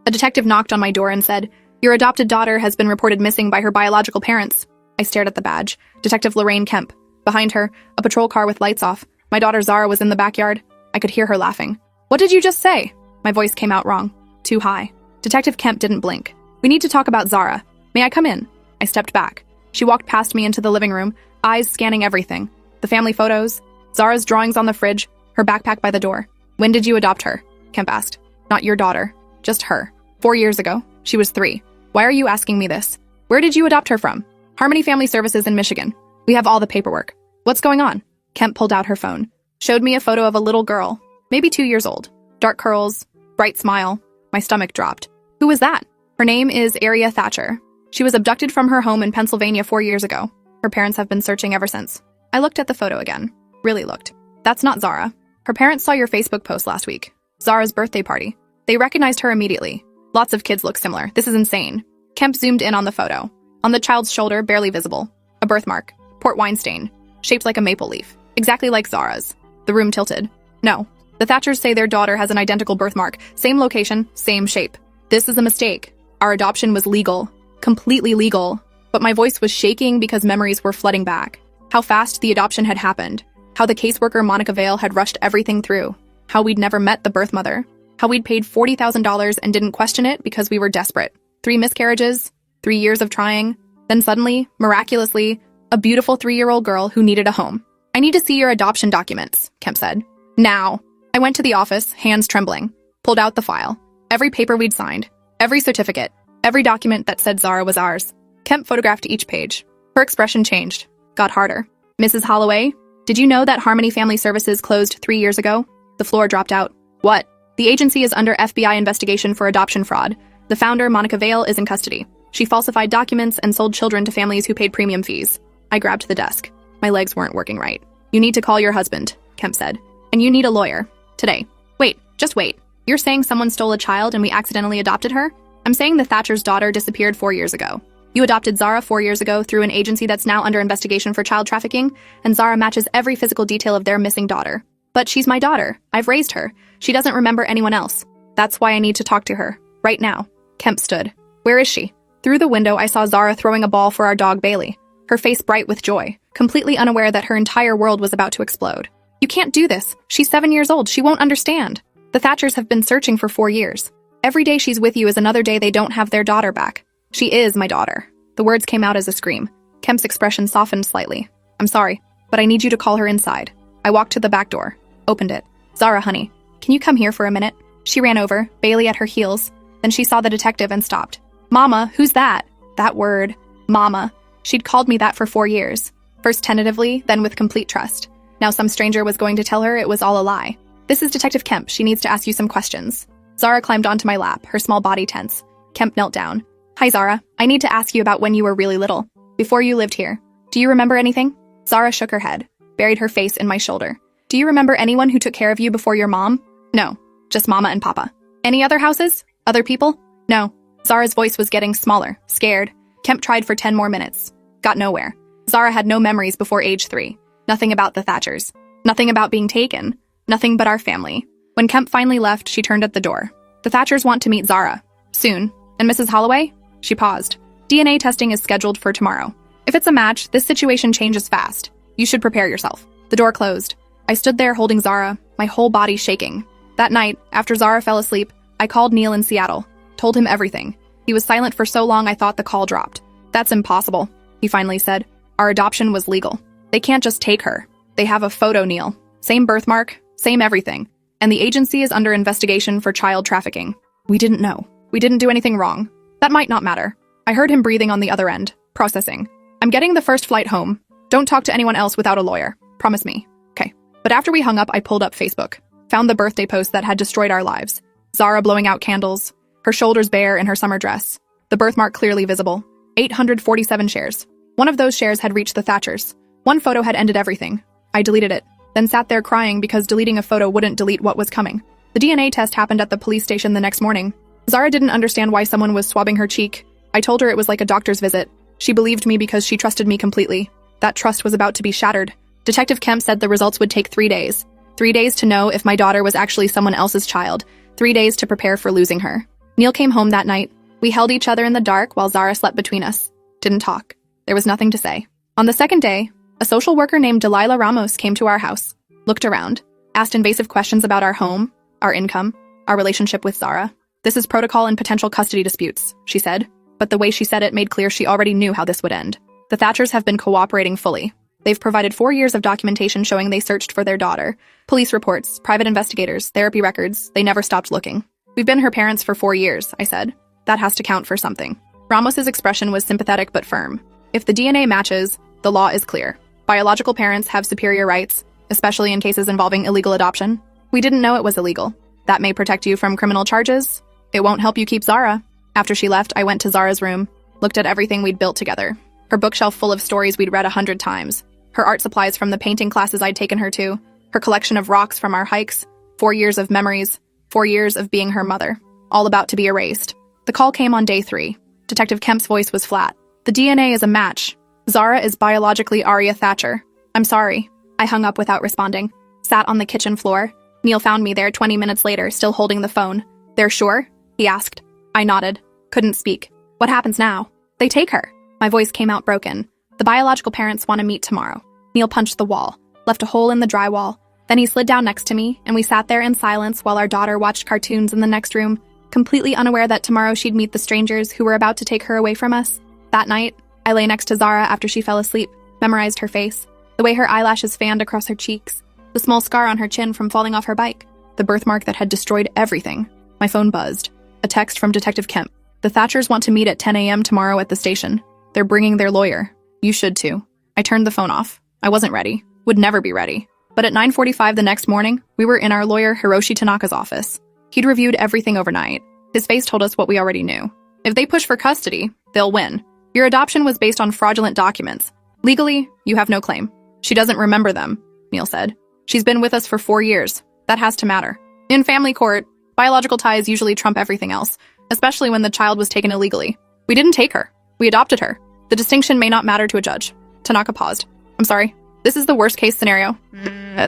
A detective knocked on my door and said, "Your adopted daughter has been reported missing by her biological parents." I stared at the badge. Detective Lorraine Kemp. Behind her, a patrol car with lights off. My daughter Zara was in the backyard. I could hear her laughing. "What did you just say?" My voice came out wrong. Too high. Detective Kemp didn't blink. "We need to talk about Zara. May I come in?" I stepped back. She walked past me into the living room, eyes scanning everything. The family photos, Zara's drawings on the fridge, her backpack by the door. "When did you adopt her?" Kemp asked. "Not your daughter. Just her. 4 years ago. She was 3. Why are you asking me this? Where did you adopt her from?" "Harmony Family Services in Michigan. We have all the paperwork." "What's going on?" Kemp pulled out her phone. Showed me a photo of a little girl, maybe 2 years old. Dark curls, bright smile. My stomach dropped. "Who was that?" "Her name is Aria Thatcher. She was abducted from her home in Pennsylvania 4 years ago. Her parents have been searching ever since." I looked at the photo again. Really looked. "That's not Zara. Her parents saw your Facebook post last week. Zara's birthday party. They recognized her immediately. Lots of kids look similar. This is insane." Kemp zoomed in on the photo. On the child's shoulder, barely visible. A birthmark. Port wine stain. Shaped like a maple leaf. Exactly like Zara's. The room tilted. "No. The Thatchers say their daughter has an identical birthmark. Same location, same shape. This is a mistake. Our adoption was legal. Completely legal." But my voice was shaking because memories were flooding back. How fast the adoption had happened. How the caseworker Monica Vale had rushed everything through. How we'd never met the birth mother. How we'd paid $40,000 and didn't question it because we were desperate. 3 miscarriages, 3 years of trying. Then suddenly, miraculously, a beautiful 3-year-old girl who needed a home. "I need to see your adoption documents," Kemp said. "Now." I went to the office, hands trembling. Pulled out the file. Every paper we'd signed. Every certificate. Every document that said Zara was ours. Kemp photographed each page. Her expression changed. Got harder. "Mrs. Holloway, did you know that Harmony Family Services closed 3 years ago?" The floor dropped out. "What?" "The agency is under FBI investigation for adoption fraud. The founder, Monica Vale, is in custody. She falsified documents and sold children to families who paid premium fees." I grabbed the desk. My legs weren't working right. "You need to call your husband," Kemp said. "And you need a lawyer. Today." "Wait, just wait. You're saying someone stole a child and we accidentally adopted her?" "I'm saying the Thatcher's daughter disappeared 4 years ago. You adopted Zara 4 years ago through an agency that's now under investigation for child trafficking, and Zara matches every physical detail of their missing daughter. But she's my daughter. I've raised her. She doesn't remember anyone else. That's why I need to talk to her. Right now." Kemp stood. "Where is she?" Through the window, I saw Zara throwing a ball for our dog Bailey, her face bright with joy, completely unaware that her entire world was about to explode. "You can't do this. She's 7 years old. She won't understand. The Thatchers have been searching for 4 years. Every day she's with you is another day they don't have their daughter back. She is my daughter." The words came out as a scream. Kemp's expression softened slightly. "I'm sorry, but I need you to call her inside." I walked to the back door, opened it. "Zara, honey, can you come here for a minute?" She ran over, Bailey at her heels. Then she saw the detective and stopped. "Mama, who's that?" That word, Mama. She'd called me that for 4 years. First tentatively, then with complete trust. Now some stranger was going to tell her it was all a lie. "This is Detective Kemp. She needs to ask you some questions." Zara climbed onto my lap, her small body tense. Kemp knelt down. "Hi, Zara. I need to ask you about when you were really little. Before you lived here. Do you remember anything?" Zara shook her head, buried her face in my shoulder. "Do you remember anyone who took care of you before your mom?" "No. Just Mama and Papa." "Any other houses? Other people?" "No." Zara's voice was getting smaller, scared. Kemp tried for 10 more minutes. Got nowhere. Zara had no memories before age 3. Nothing about the Thatchers. Nothing about being taken. Nothing but our family. When Kemp finally left, she turned at the door. "The Thatchers want to meet Zara. Soon. And Mrs. Holloway?" She paused. "DNA testing is scheduled for tomorrow. If it's a match, this situation changes fast. You should prepare yourself." The door closed. I stood there holding Zara, my whole body shaking. That night, after Zara fell asleep, I called Neil in Seattle. Told him everything. He was silent for so long I thought the call dropped. "That's impossible," he finally said. "Our adoption was legal. They can't just take her. They have a photo, Neil. Same birthmark, same everything. And the agency is under investigation for child trafficking. We didn't know. We didn't do anything wrong. That might not matter." I heard him breathing on the other end, processing. "I'm getting the first flight home. Don't talk to anyone else without a lawyer. Promise me." "Okay." But after we hung up, I pulled up Facebook. Found the birthday post that had destroyed our lives. Zara blowing out candles, her shoulders bare in her summer dress. The birthmark clearly visible. 847 shares. One of those shares had reached the Thatchers. One photo had ended everything. I deleted it, then sat there crying because deleting a photo wouldn't delete what was coming. The DNA test happened at the police station the next morning. Zara didn't understand why someone was swabbing her cheek. I told her it was like a doctor's visit. She believed me because she trusted me completely. That trust was about to be shattered. Detective Kemp said the results would take 3 days. 3 days to know if my daughter was actually someone else's child. 3 days to prepare for losing her. Neil came home that night. We held each other in the dark while Zara slept between us. Didn't talk. There was nothing to say. On the second day, a social worker named Delilah Ramos came to our house, looked around, asked invasive questions about our home, our income, our relationship with Zara. "This is protocol in potential custody disputes," she said, but the way she said it made clear she already knew how this would end. The Thatchers have been cooperating fully. They've provided 4 years of documentation showing they searched for their daughter. Police reports, private investigators, therapy records, they never stopped looking. "We've been her parents for 4 years, I said. "That has to count for something." Ramos's expression was sympathetic but firm. "If the DNA matches, the law is clear. Biological parents have superior rights, especially in cases involving illegal adoption. We didn't know it was illegal. That may protect you from criminal charges. It won't help you keep Zara." After she left, I went to Zara's room, looked at everything we'd built together. Her bookshelf full of stories we'd read 100 times. Her art supplies from the painting classes I'd taken her to. Her collection of rocks from our hikes. 4 years of memories. 4 years of being her mother. All about to be erased. The call came on day 3. Detective Kemp's voice was flat. "The DNA is a match. Zara is biologically Aria Thatcher. I'm sorry." I hung up without responding. Sat on the kitchen floor. Neil found me there 20 minutes later, still holding the phone. "They're sure?" he asked. I nodded. Couldn't speak. "What happens now?" "They take her." My voice came out broken. "The biological parents want to meet tomorrow." Neil punched the wall, left a hole in the drywall. Then he slid down next to me, and we sat there in silence while our daughter watched cartoons in the next room, completely unaware that tomorrow she'd meet the strangers who were about to take her away from us. That night, I lay next to Zara after she fell asleep, memorized her face, the way her eyelashes fanned across her cheeks, the small scar on her chin from falling off her bike, the birthmark that had destroyed everything. My phone buzzed. A text from Detective Kemp. "The Thatchers want to meet at 10 a.m. tomorrow at the station. They're bringing their lawyer. You should too." I turned the phone off. I wasn't ready. Would never be ready. But at 9:45 the next morning, we were in our lawyer Hiroshi Tanaka's office. He'd reviewed everything overnight. His face told us what we already knew. "If they push for custody, they'll win. Your adoption was based on fraudulent documents. Legally, you have no claim." "She doesn't remember them," Neil said. "She's been with us for 4 years. That has to matter. In family court, biological ties usually trump everything else, especially when the child was taken illegally. We didn't take her. We adopted her. The distinction may not matter to a judge." Tanaka paused. "I'm sorry. This is the worst-case scenario."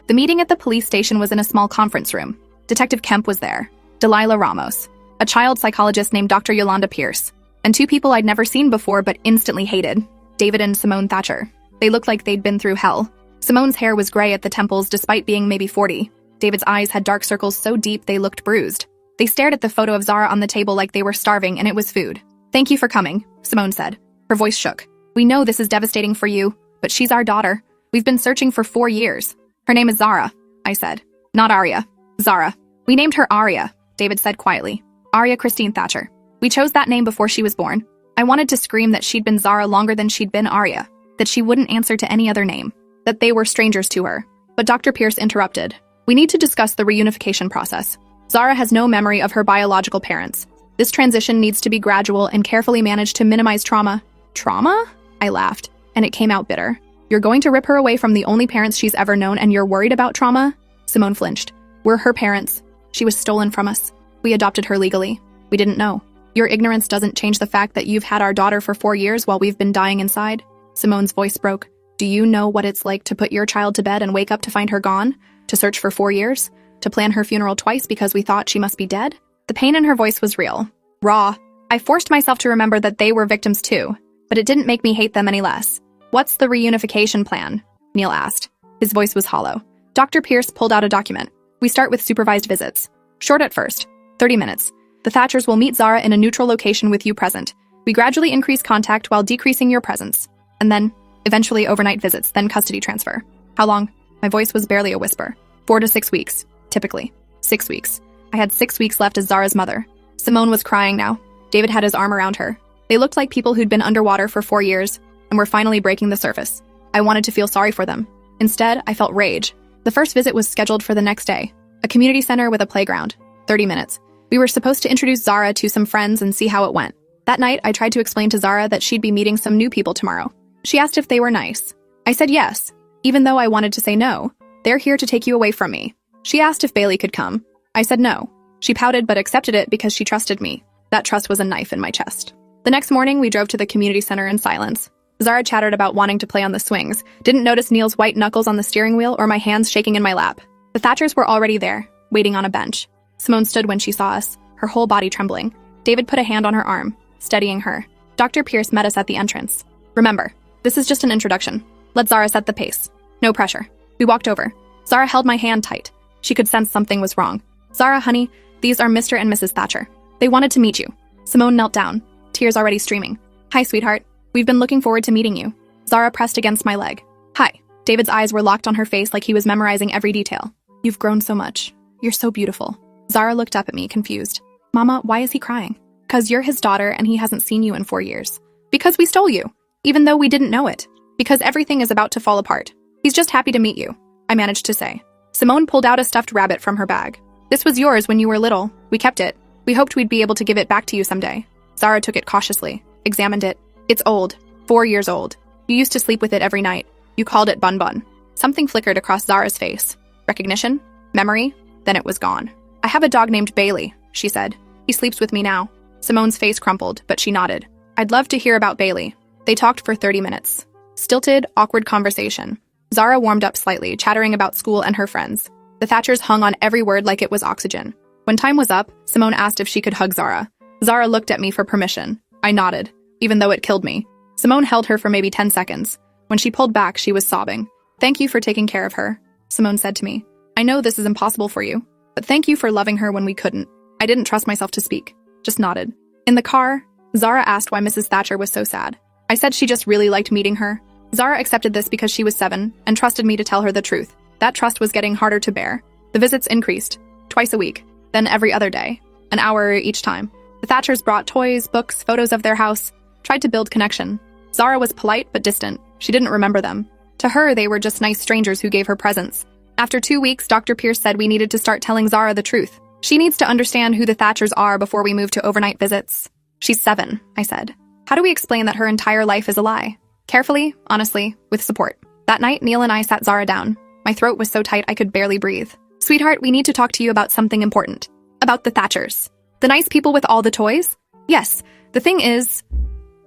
The meeting at the police station was in a small conference room. Detective Kemp was there, Delilah Ramos, a child psychologist named Dr. Yolanda Pierce, and 2 people I'd never seen before but instantly hated, David and Simone Thatcher. They looked like they'd been through hell. Simone's hair was gray at the temples despite being maybe 40. David's eyes had dark circles so deep they looked bruised. They stared at the photo of Zara on the table like they were starving and it was food. "Thank you for coming," Simone said. Her voice shook. "We know this is devastating for you, but she's our daughter. We've been searching for 4 years. Her name is Zara," I said. "Not Aria. Zara. We named her Aria," David said quietly. "Aria Christine Thatcher. We chose that name before she was born. I wanted to scream that she'd been Zara longer than she'd been Aria, that she wouldn't answer to any other name, that they were strangers to her. But Dr. Pierce interrupted. "We need to discuss the reunification process. Zara has no memory of her biological parents. This transition needs to be gradual and carefully managed to minimize trauma." "Trauma?" I laughed, and it came out bitter. "You're going to rip her away from the only parents she's ever known and you're worried about trauma?" Simone flinched. "We're her parents. She was stolen from us. We adopted her legally. We didn't know. Your ignorance doesn't change the fact that you've had our daughter for 4 years while we've been dying inside." Simone's voice broke. "Do you know what it's like to put your child to bed and wake up to find her gone? To search for 4 years? To plan her funeral twice because we thought she must be dead?" The pain in her voice was real. Raw. I forced myself to remember that they were victims too, but it didn't make me hate them any less. "What's the reunification plan?" Neil asked. His voice was hollow. Dr. Pierce pulled out a document. "We start with supervised visits. Short at first. 30 minutes. The Thatchers will meet Zara in a neutral location with you present. We gradually increase contact while decreasing your presence. And then, eventually overnight visits, then custody transfer." "How long?" My voice was barely a whisper. 4 to 6 weeks. Typically. 6 weeks. I had 6 weeks left as Zara's mother. Simone was crying now. David had his arm around her. They looked like people who'd been underwater for 4 years and were finally breaking the surface. I wanted to feel sorry for them. Instead, I felt rage. The first visit was scheduled for the next day. A community center with a playground. 30 minutes. We were supposed to introduce Zara to some friends and see how it went. That night, I tried to explain to Zara that she'd be meeting some new people tomorrow. She asked if they were nice. I said yes, even though I wanted to say no. "They're here to take you away from me." She asked if Bailey could come. I said no. She pouted but accepted it because she trusted me. That trust was a knife in my chest. The next morning, we drove to the community center in silence. Zara chattered about wanting to play on the swings, didn't notice Neil's white knuckles on the steering wheel or my hands shaking in my lap. The Thatchers were already there, waiting on a bench. Simone stood when she saw us, her whole body trembling. David put a hand on her arm, steadying her. Dr. Pierce met us at the entrance. Remember, this is just an introduction. Let Zara set the pace. No pressure. We walked over. Zara held my hand tight. She could sense something was wrong. Zara, honey, these are Mr. and Mrs. Thatcher. They wanted to meet you. Simone knelt down, tears already streaming. Hi, sweetheart. We've been looking forward to meeting you. Zara pressed against my leg. Hi. David's eyes were locked on her face like he was memorizing every detail. You've grown so much. You're so beautiful. Zara looked up at me, confused. Mama, why is he crying? 'Cause you're his daughter and he hasn't seen you in 4 years. Because we stole you, even though we didn't know it. Because everything is about to fall apart. He's just happy to meet you, I managed to say. Simone pulled out a stuffed rabbit from her bag. This was yours when you were little. We kept it. We hoped we'd be able to give it back to you someday. Zara took it cautiously, examined it. It's old, 4 years old. You used to sleep with it every night. You called it Bun Bun. Something flickered across Zara's face. Recognition? Memory? Then it was gone. I have a dog named Bailey, she said. He sleeps with me now. Simone's face crumpled, but she nodded. I'd love to hear about Bailey. They talked for 30 minutes. Stilted, awkward conversation. Zara warmed up slightly, chattering about school and her friends. The Thatchers hung on every word like it was oxygen. When time was up, Simone asked if she could hug Zara. Zara looked at me for permission. I nodded, even though it killed me. Simone held her for maybe 10 seconds. When she pulled back, she was sobbing. Thank you for taking care of her, Simone said to me. I know this is impossible for you, but thank you for loving her when we couldn't. I didn't trust myself to speak, just nodded. In the car, Zara asked why Mrs. Thatcher was so sad. I said she just really liked meeting her. Zara accepted this because she was 7 and trusted me to tell her the truth. That trust was getting harder to bear. The visits increased, twice a week, then every other day, an hour each time. The Thatchers brought toys, books, photos of their house, tried to build connection. Zara was polite but distant. She didn't remember them. To her, they were just nice strangers who gave her presents. After 2 weeks, Dr. Pierce said we needed to start telling Zara the truth. She needs to understand who the Thatchers are before we move to overnight visits. She's 7, I said. How do we explain that her entire life is a lie? Carefully, honestly, with support. That night, Neil and I sat Zara down. My throat was so tight I could barely breathe. Sweetheart, we need to talk to you about something important. About the Thatchers. The nice people with all the toys? Yes. The thing is...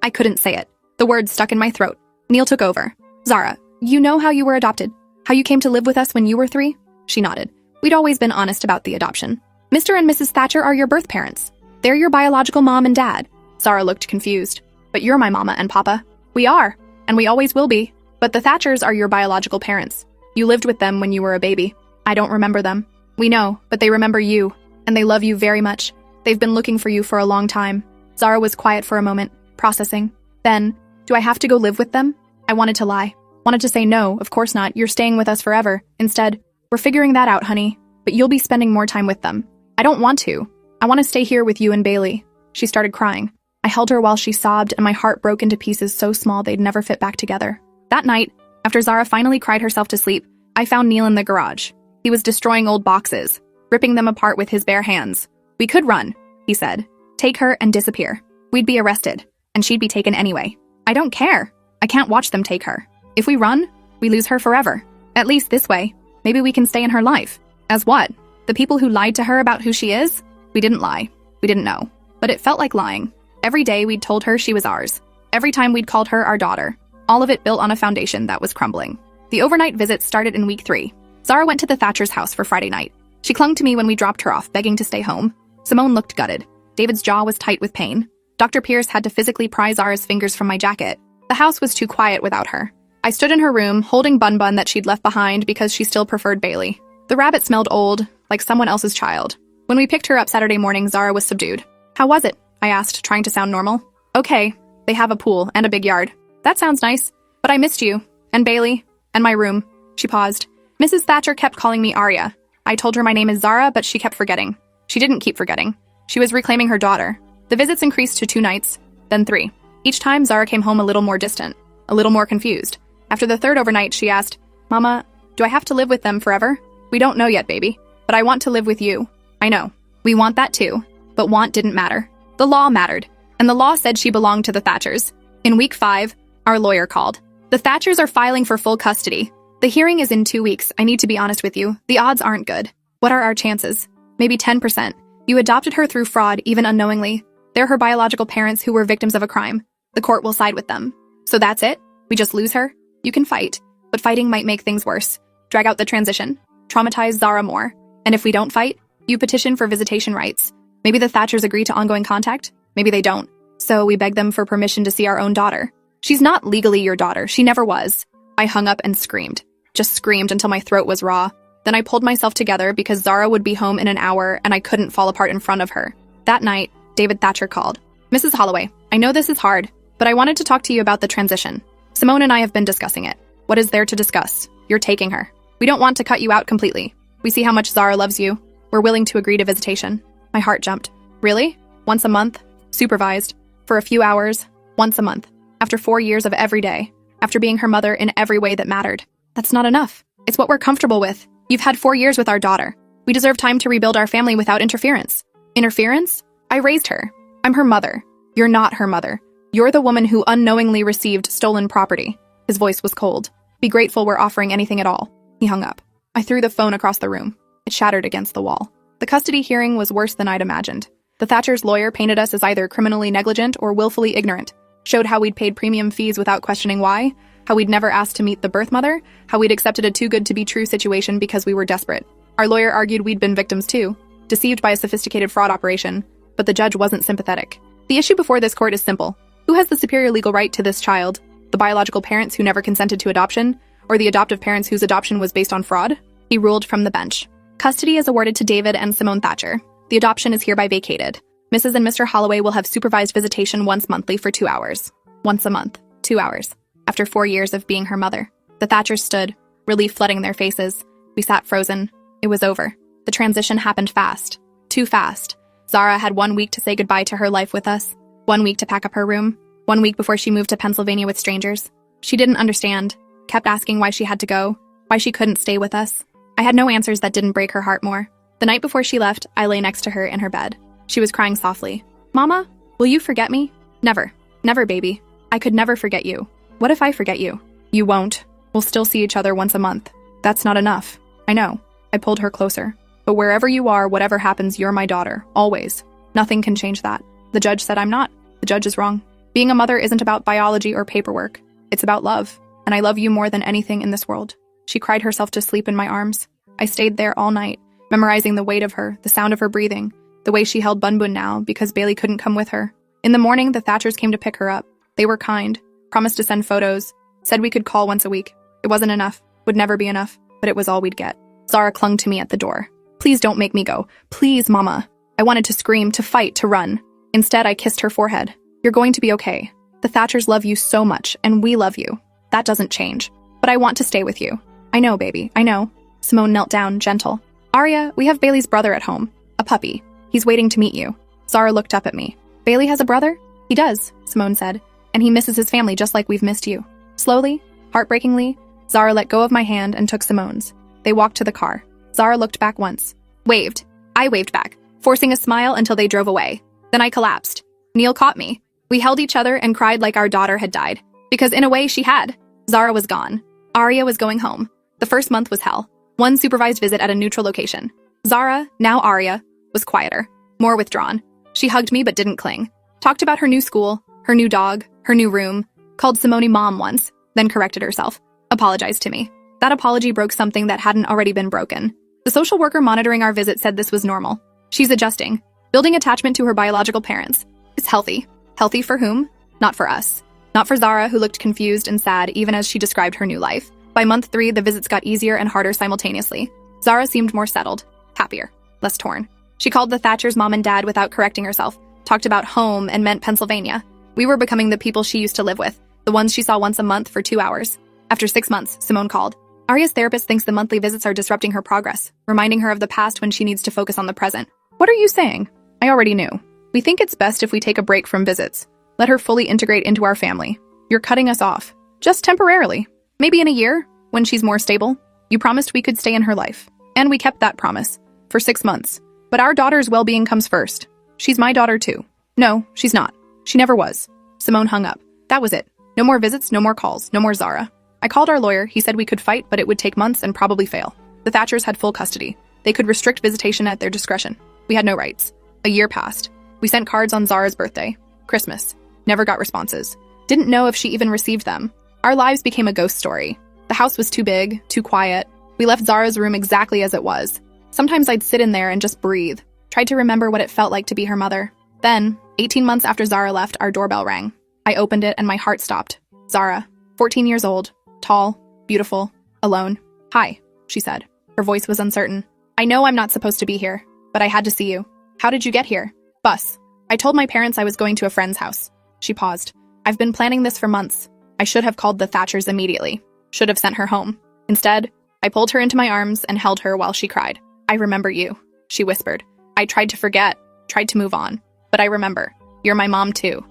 I couldn't say it. The words stuck in my throat. Neil took over. Zara, you know how you were adopted? How you came to live with us when you were 3? She nodded. We'd always been honest about the adoption. Mr. and Mrs. Thatcher are your birth parents. They're your biological mom and dad. Zara looked confused. But you're my mama and papa. We are, and we always will be. But the Thatchers are your biological parents. You lived with them when you were a baby. I don't remember them. We know, but they remember you, and they love you very much. They've been looking for you for a long time. Zara was quiet for a moment, processing. Then, do I have to go live with them? I wanted to lie. Wanted to say no, of course not, you're staying with us forever. Instead, we're figuring that out, honey. But you'll be spending more time with them. I don't want to. I want to stay here with you and Bailey. She started crying. I held her while she sobbed, and my heart broke into pieces so small they'd never fit back together. That night, after Zara finally cried herself to sleep, I found Neil in the garage. He was destroying old boxes, ripping them apart with his bare hands. We could run, he said. Take her and disappear. We'd be arrested, and she'd be taken anyway. I don't care. I can't watch them take her. If we run, we lose her forever. At least this way, maybe we can stay in her life. As what? The people who lied to her about who she is? We didn't lie. We didn't know. But it felt like lying. Every day we'd told her she was ours. Every time we'd called her our daughter. All of it built on a foundation that was crumbling. The overnight visits started in week 3. Zara went to the Thatcher's house for Friday night. She clung to me when we dropped her off, begging to stay home. Simone looked gutted. David's jaw was tight with pain. Dr. Pierce had to physically pry Zara's fingers from my jacket. The house was too quiet without her. I stood in her room, holding Bun Bun that she'd left behind because she still preferred Bailey. The rabbit smelled old, like someone else's child. When we picked her up Saturday morning, Zara was subdued. How was it? I asked, trying to sound normal. Okay. They have a pool and a big yard. That sounds nice. But I missed you. And Bailey. And my room. She paused. Mrs. Thatcher kept calling me Arya. I told her my name is Zara, but she kept forgetting. She didn't keep forgetting. She was reclaiming her daughter. The visits increased to 2 nights, then 3. Each time, Zara came home a little more distant, a little more confused. After the 3rd overnight, she asked, Mama, do I have to live with them forever? We don't know yet, baby. But I want to live with you. I know. We want that too. But want didn't matter. The law mattered. And the law said she belonged to the Thatchers. In week 5, our lawyer called. The Thatchers are filing for full custody. The hearing is in 2 weeks. I need to be honest with you. The odds aren't good. What are our chances? Maybe 10%. You adopted her through fraud, even unknowingly. They're her biological parents who were victims of a crime. The court will side with them. So that's it? We just lose her? You can fight, but fighting might make things worse. Drag out the transition. Traumatize Zara more. And if we don't fight, you petition for visitation rights. Maybe the Thatchers agree to ongoing contact. Maybe they don't. So we beg them for permission to see our own daughter. She's not legally your daughter. She never was. I hung up and screamed. Just screamed until my throat was raw. Then I pulled myself together because Zara would be home in an hour and I couldn't fall apart in front of her. That night, David Thatcher called. Mrs. Holloway, I know this is hard, but I wanted to talk to you about the transition. Simone and I have been discussing it. What is there to discuss? You're taking her. We don't want to cut you out completely. We see how much Zara loves you. We're willing to agree to visitation. My heart jumped. Really? Once a month? Supervised. For a few hours? Once a month. After 4 years of every day. After being her mother in every way that mattered. That's not enough. It's what we're comfortable with. You've had 4 years with our daughter. We deserve time to rebuild our family without interference. Interference? I raised her. I'm her mother. You're not her mother. You're the woman who unknowingly received stolen property. His voice was cold. Be grateful we're offering anything at all. He hung up. I threw the phone across the room. It shattered against the wall. The custody hearing was worse than I'd imagined. The Thatchers' lawyer painted us as either criminally negligent or willfully ignorant, showed how we'd paid premium fees without questioning why, how we'd never asked to meet the birth mother, how we'd accepted a too-good-to-be-true situation because we were desperate. Our lawyer argued we'd been victims too, deceived by a sophisticated fraud operation, but the judge wasn't sympathetic. The issue before this court is simple. Who has the superior legal right to this child? The biological parents who never consented to adoption, or the adoptive parents whose adoption was based on fraud? He ruled from the bench. Custody is awarded to David and Simone Thatcher. The adoption is hereby vacated. Mrs. and Mr. Holloway will have supervised visitation once monthly for 2 hours. Once a month, 2 hours. After 4 years of being her mother. The Thatchers stood, relief flooding their faces. We sat frozen. It was over. The transition happened fast. Too fast. Zara had 1 week to say goodbye to her life with us. 1 week to pack up her room. 1 week before she moved to Pennsylvania with strangers. She didn't understand. Kept asking why she had to go. Why she couldn't stay with us. I had no answers that didn't break her heart more. The night before she left, I lay next to her in her bed. She was crying softly. Mama, will you forget me? Never. Never, baby. I could never forget you. What if I forget you? You won't. We'll still see each other once a month. That's not enough. I know. I pulled her closer. But wherever you are, whatever happens, you're my daughter. Always. Nothing can change that. The judge said I'm not. The judge is wrong. Being a mother isn't about biology or paperwork. It's about love. And I love you more than anything in this world. She cried herself to sleep in my arms. I stayed there all night, memorizing the weight of her, the sound of her breathing, the way she held Bunbun now because Bailey couldn't come with her. In the morning, the Thatchers came to pick her up. They were kind, promised to send photos, said we could call once a week. It wasn't enough, would never be enough, but it was all we'd get. Zara clung to me at the door. Please don't make me go. Please, Mama. I wanted to scream, to fight, to run. Instead, I kissed her forehead. You're going to be okay. The Thatchers love you so much, and we love you. That doesn't change. But I want to stay with you. I know, baby, I know. Simone knelt down, gentle. Arya, we have Bailey's brother at home. A puppy. He's waiting to meet you. Zara looked up at me. Bailey has a brother? He does, Simone said. And he misses his family just like we've missed you. Slowly, heartbreakingly, Zara let go of my hand and took Simone's. They walked to the car. Zara looked back once. Waved. I waved back, forcing a smile until they drove away. Then I collapsed. Neil caught me. We held each other and cried like our daughter had died. Because in a way, she had. Zara was gone. Arya was going home. The first month was hell. 1 supervised visit at a neutral location. Zara, now Arya, was quieter, more withdrawn. She hugged me but didn't cling. Talked about her new school, her new dog, her new room. Called Simone Mom once, then corrected herself. Apologized to me. That apology broke something that hadn't already been broken. The social worker monitoring our visit said this was normal. She's adjusting. Building attachment to her biological parents. It's healthy. Healthy for whom? Not for us. Not for Zara, who looked confused and sad even as she described her new life. By month 3, the visits got easier and harder simultaneously. Zara seemed more settled, happier, less torn. She called the Thatchers mom and dad without correcting herself, talked about home and meant Pennsylvania. We were becoming the people she used to live with, the ones she saw once a month for 2 hours. After 6 months, Simone called. Arya's therapist thinks the monthly visits are disrupting her progress, reminding her of the past when she needs to focus on the present. What are you saying? I already knew. We think it's best if we take a break from visits. Let her fully integrate into our family. You're cutting us off. Just temporarily. Maybe in a year, when she's more stable. You promised we could stay in her life. And we kept that promise. For 6 months. But our daughter's well-being comes first. She's my daughter too. No, she's not. She never was. Simone hung up. That was it. No more visits, no more calls, no more Zara. I called our lawyer. He said we could fight, but it would take months and probably fail. The Thatchers had full custody. They could restrict visitation at their discretion. We had no rights. A year passed. We sent cards on Zara's birthday. Christmas. Never got responses. Didn't know if she even received them. Our lives became a ghost story. The house was too big, too quiet. We left Zara's room exactly as it was. Sometimes I'd sit in there and just breathe. Tried to remember what it felt like to be her mother. Then, 18 months after Zara left, our doorbell rang. I opened it and my heart stopped. Zara, 14 years old, tall, beautiful, alone. "Hi," she said. Her voice was uncertain. "I know I'm not supposed to be here, but I had to see you." "How did you get here?" "Bus. I told my parents I was going to a friend's house." She paused. "I've been planning this for months. I should have called the Thatchers immediately. Should have sent her home. Instead, I pulled her into my arms and held her while she cried. "I remember you," she whispered. "I tried to forget, tried to move on. But I remember. You're my mom too."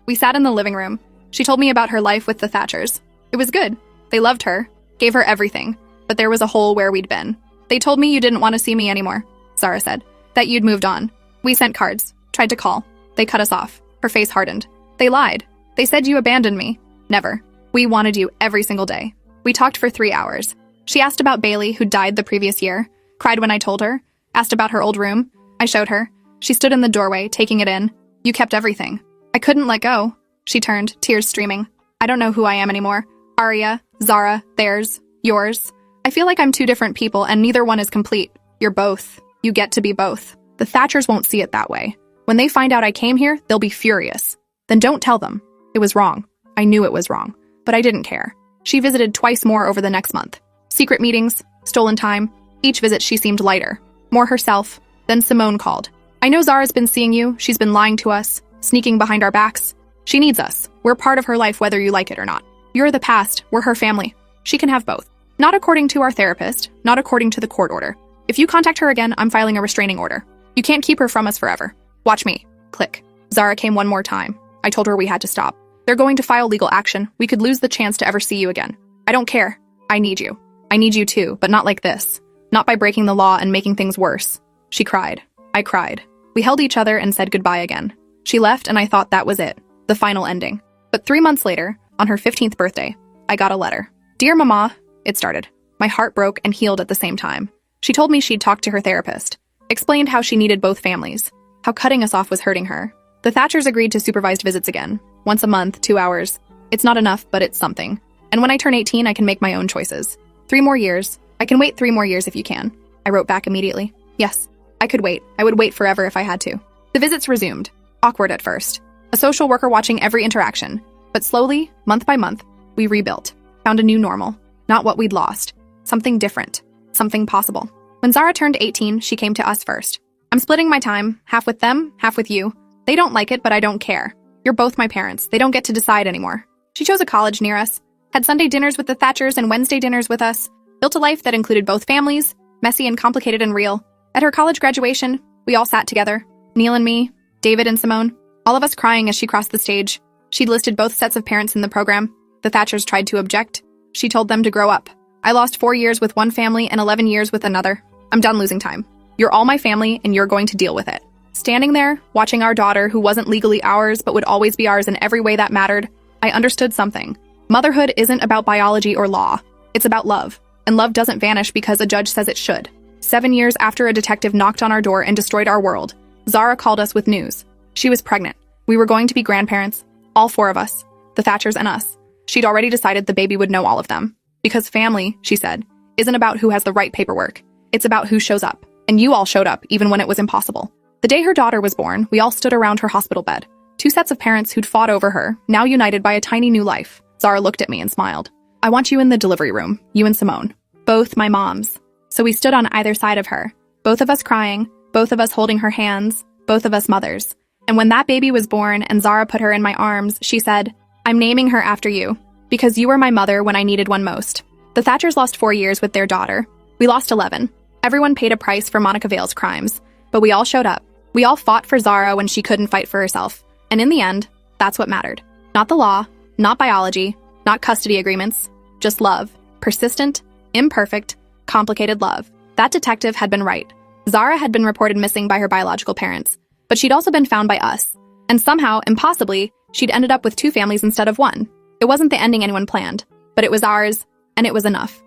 We sat in the living room. She told me about her life with the Thatchers. It was good. They loved her, gave her everything. But there was a hole where we'd been. "They told me you didn't want to see me anymore," Zara said. "That you'd moved on. We sent cards, tried to call. They cut us off." Her face hardened. "They lied. They said you abandoned me." "Never. We wanted you every single day." We talked for 3 hours. She asked about Bailey, who died the previous year, cried when I told her, asked about her old room. I showed her. She stood in the doorway, taking it in. "You kept everything." I couldn't let go. She turned, tears streaming. "I don't know who I am anymore. Aria, Zara, theirs, yours. I feel like I'm two different people and neither one is complete. You're both. You get to be both. The Thatchers won't see it that way. When they find out I came here, they'll be furious. Then don't tell them. It was wrong. I knew it was wrong. But I didn't care." She visited twice more over the next month. Secret meetings, stolen time. Each visit she seemed lighter. More herself. Then Simone called. "I know Zara's been seeing you. She's been lying to us, sneaking behind our backs. She needs us. We're part of her life whether you like it or not. You're the past. We're her family. She can have both. Not according to our therapist, not according to the court order. If you contact her again, I'm filing a restraining order. You can't keep her from us forever. Watch me." Click. Zara came one more time. I told her we had to stop. "They're going to file legal action. We could lose the chance to ever see you again. I don't care. I need you. I need you too, but not like this. Not by breaking the law and making things worse." She cried. I cried. We held each other and said goodbye again. She left and I thought that was it, the final ending. But 3 months later, on her 15th birthday, I got a letter. "Dear Mama," it started. My heart broke and healed at the same time. She told me she'd talked to her therapist, explained how she needed both families, how cutting us off was hurting her. The Thatchers agreed to supervised visits again, once a month, 2 hours. It's not enough, but it's something. And when I turn 18, I can make my own choices. 3 more years. I can wait 3 more years if you can. I wrote back immediately. Yes, I could wait. I would wait forever if I had to. The visits resumed. Awkward at first. A social worker watching every interaction. But slowly, month by month, we rebuilt. Found a new normal. Not what we'd lost. Something different. Something possible. When Zara turned 18, she came to us first. "I'm splitting my time, half with them, half with you. They don't like it, but I don't care. You're both my parents. They don't get to decide anymore." She chose a college near us, had Sunday dinners with the Thatchers and Wednesday dinners with us, built a life that included both families, messy and complicated and real. At her college graduation, we all sat together, Neil and me, David and Simone, all of us crying as she crossed the stage. She'd listed both sets of parents in the program. The Thatchers tried to object. She told them to grow up. I lost 4 years with one family and 11 years with another. I'm done losing time. You're all my family and you're going to deal with it. Standing there, watching our daughter, who wasn't legally ours but would always be ours in every way that mattered, I understood something. Motherhood isn't about biology or law. It's about love. And love doesn't vanish because a judge says it should. 7 years after a detective knocked on our door and destroyed our world, Zara called us with news. She was pregnant. We were going to be grandparents. All 4 of us. The Thatchers and us. She'd already decided the baby would know all of them. Because family, she said, isn't about who has the right paperwork. It's about who shows up. And you all showed up, even when it was impossible. The day her daughter was born, we all stood around her hospital bed. 2 sets of parents who'd fought over her, now united by a tiny new life. Zara looked at me and smiled. "I want you in the delivery room, you and Simone. Both my moms." So we stood on either side of her. Both of us crying, both of us holding her hands, both of us mothers. And when that baby was born and Zara put her in my arms, she said, "I'm naming her after you, because you were my mother when I needed one most." The Thatchers lost 4 years with their daughter. We lost 11. Everyone paid a price for Monica Vale's crimes. But we all showed up. We all fought for Zara when she couldn't fight for herself. And in the end, that's what mattered. Not the law, not biology, not custody agreements, just love. Persistent, imperfect, complicated love. That detective had been right. Zara had been reported missing by her biological parents, but she'd also been found by us. And somehow, impossibly, she'd ended up with 2 families instead of 1. It wasn't the ending anyone planned, but it was ours, and it was enough.